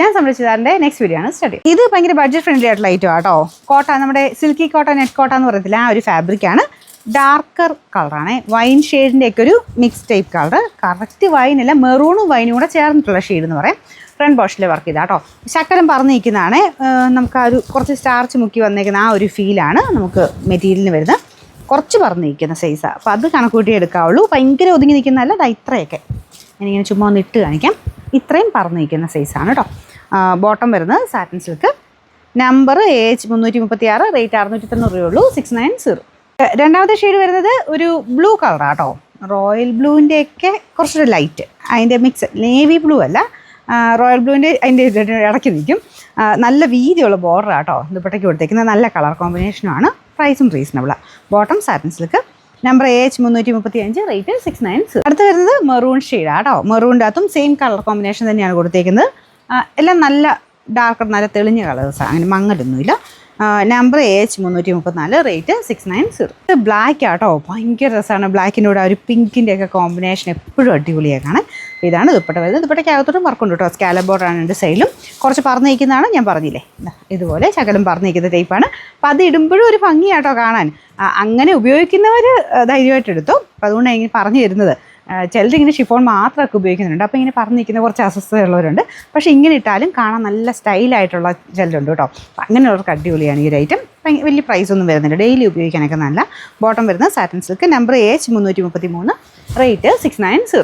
ഞാൻ സംരക്ഷിതാറിൻ്റെ next video ആണ് study. ഇത് ഭയങ്കര ബഡ്ജറ്റ് ഫ്രണ്ട്ലി ആയിട്ടുള്ള ഐറ്റം ആട്ടോ. കോട്ട, നമ്മുടെ സിൽക്കി കോട്ട, നെറ്റ് കോട്ട എന്ന് പറയത്തില്ല, ആ ഒരു ഫാബ്രിക്കാണ്. ഡാർക്കർ കളറാണ്, വൈൻ ഷെയ്ഡിൻ്റെ ഒക്കെ ഒരു മിക്സ് ടൈപ്പ് കളർ. കറക്റ്റ് വൈനല്ല, മെറൂണും വൈനും കൂടെ ചേർന്നിട്ടുള്ള ഷെയ്ഡ് എന്ന് പറയാം. ഫ്രണ്ട് പോർഷനിൽ വർക്ക് ചെയ്താൽ കേട്ടോ. ശക്കലം പറന്ന് നിൽക്കുന്നതാണ്. നമുക്ക് ആ ഒരു കുറച്ച് സ്റ്റാർച്ച് മുക്കി വന്നേക്കുന്ന ആ ഒരു ഫീലാണ് നമുക്ക് മെറ്റീരിയലിന് വരുന്നത്. കുറച്ച് പറന്ന് നിൽക്കുന്ന സൈസാണ്, അപ്പോൾ അത് കണക്കൂട്ടി എടുക്കാവുള്ളൂ. ഭയങ്കര ഒതുങ്ങി നിൽക്കുന്നതല്ല, അത് ഇത്രയൊക്കെ ഞാനിങ്ങനെ ചുമ്മാ ഒന്ന് ഇട്ട് കാണിക്കാം. ഇത്രയും പറന്ന് നിൽക്കുന്ന സൈസാണ് കേട്ടോ. ബോട്ടം വരുന്നത് satin silk. Number AH 336, rate 690 രൂപയുള്ളൂ. 690. രണ്ടാമത്തെ ഷെയ്ഡ് വരുന്നത് ഒരു ബ്ലൂ കളറാണ് കേട്ടോ. റോയൽ ബ്ലൂവിൻ്റെയൊക്കെ കുറച്ചൊരു ലൈറ്റ്, അതിൻ്റെ മിക്സ്. നേവി ബ്ലൂ അല്ല, റോയൽ ബ്ലൂവിൻ്റെ അതിൻ്റെ ഇടയ്ക്ക് നിൽക്കും. നല്ല വീതിയുള്ള ബോർഡർ കേട്ടോ ദുപ്പട്ടയ്ക്ക് കൊടുത്തേക്കുന്നത്. നല്ല കളർ കോമ്പിനേഷനുമാണ്. പ്രൈസും റീസണബിളാണ്. Bottom satin silk. Number AH 335, rate 690. അടുത്ത് വരുന്നത് മെറൂൺ ഷെയ്ഡാണ് കേട്ടോ. മെറൂണിൻ്റെ അകത്തും സെയിം കളർ കോമ്പിനേഷൻ തന്നെയാണ് കൊടുത്തേക്കുന്നത്. എല്ലാം നല്ല ഡാർക്ക്, നല്ല തെളിഞ്ഞ കളേഴ്സാണ്, അങ്ങനെ മങ്ങലൊന്നുമില്ല. Number AH 334, rate 690. ഇത് ബ്ലാക്ക് ആട്ടോ, ഭയങ്കര രസമാണ്. ബ്ലാക്കിൻ്റെ കൂടെ ഒരു പിങ്കിൻ്റെ ഒക്കെ കോമ്പിനേഷൻ എപ്പോഴും അടിപൊളിയായി കാണാൻ. ഇതാണ് ദുപ്പട്ട വരുന്നത്. ദുപ്പട്ടയ്ക്കകത്തോട്ടും വർക്കുണ്ട് കേട്ടോ. സ്കാലപ്പ് ബോർഡാണ് രണ്ട് സൈഡിലും. കുറച്ച് പറന്ന് നിൽക്കുന്നതാണ്, ഞാൻ പറഞ്ഞില്ലേ, ഇതുപോലെ ശകലം പറന്ന് നിൽക്കുന്ന ടൈപ്പാണ്. അപ്പോൾ അത് ഇടുമ്പോഴും ഒരു ഭംഗിയാട്ടോ കാണാൻ. അങ്ങനെ ഉപയോഗിക്കുന്നവർ ധൈര്യമായിട്ട് എടുത്തു. അപ്പോൾ അതുകൊണ്ടാണ് ഇങ്ങനെ പറഞ്ഞു തരുന്നത്. ചിലരിങ്ങനെ ഷിഫോൺ മാത്രമൊക്കെ ഉപയോഗിക്കുന്നുണ്ട്, അപ്പോൾ ഇങ്ങനെ പറഞ്ഞു നിൽക്കുന്ന കുറച്ച് അസ്വസ്ഥതയുള്ളവരുണ്ട്. പക്ഷേ ഇങ്ങനെ ഇട്ടാലും കാണാൻ നല്ല സ്റ്റൈലായിട്ടുള്ള ചിലരുണ്ട് കേട്ടോ. അപ്പോൾ അങ്ങനെയുള്ളവർക്ക് അടിപൊളിയാണ് ഈ ഒരു ഐറ്റം. വലിയ പ്രൈസൊന്നും വരുന്നില്ല, ഡെയിലി ഉപയോഗിക്കാനൊക്കെ നല്ല. ബോട്ടം വരുന്നത് satin silk. Number AH 333, rate 690.